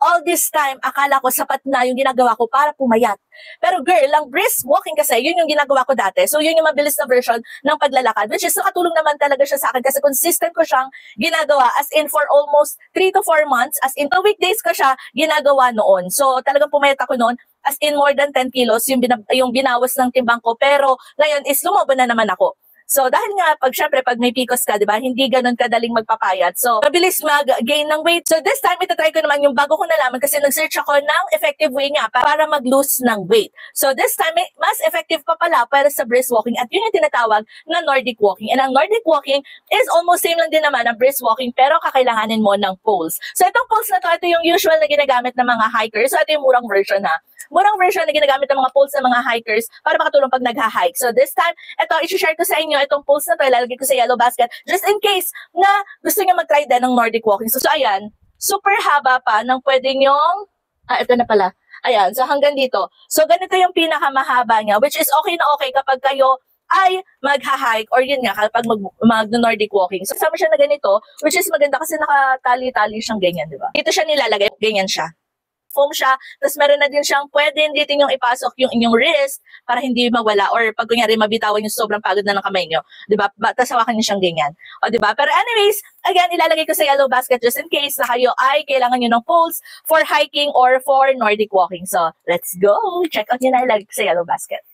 all this time, akala ko sapat na yung ginagawa ko para pumayat. Pero girl, ang brisk walking kasi, yun yung ginagawa ko dati. So yun yung mabilis na version ng paglalakad, which is nakatulong naman talaga siya sa akin kasi consistent ko siyang ginagawa as in for almost 3 to 4 months. As in 2 weekdays ko siya ginagawa noon. So talagang pumayat ako noon. As in more than 10 kilos yung binawas ng timbang ko. Pero ngayon is lumobo na naman ako. So, dahil nga, syempre, pag may PCOS ka, di ba, hindi ganun kadaling magpapayat. So, mabilis mag-gain ng weight. So, this time, itatry ko naman yung bago ko nalaman kasi nag-search ako ng effective way nga para mag-lose ng weight. So, this time, mas effective pa pala para sa brisk walking at yun yung tinatawag na Nordic walking. And ang Nordic walking is almost same lang din naman ang brisk walking pero kakailanganin mo ng poles. So, itong poles na to, ito yung usual na ginagamit ng mga hikers. So, ito yung murang version ha. Murang version na ginagamit ng mga poles ng mga hikers para makatulong pag nag-hike. So this time, ito, i-share ko sa inyo itong poles na to, ilalagay ko sa yellow basket just in case na gusto niyo mag-try din ng Nordic walking. So ayan, super haba pa ng pwede nyong, ito na pala. Ayan, so hanggang dito. So ganito yung pinakamahaba niya, which is okay na okay kapag kayo ay mag-hike or yun nga, kapag mag-Nordic walking. So kasama siya na ganito, which is maganda kasi nakatali-tali siyang ganyan, di ba? Dito siya nilalagay, ganyan siya. Foam siya, tapos meron na din siyang pwede dito yung ipasok yung inyong wrist para hindi mawala or pag kunyari mabitawan yung sobrang pagod na ng kamay nyo, di ba? Tapos hawakan nyo siyang ganyan. O di ba? Pero anyways, again, ilalagay ko sa yellow basket just in case na kayo ay kailangan nyo ng poles for hiking or for Nordic walking. So, let's go! Check out nyo na, ilalagay ko sa yellow basket.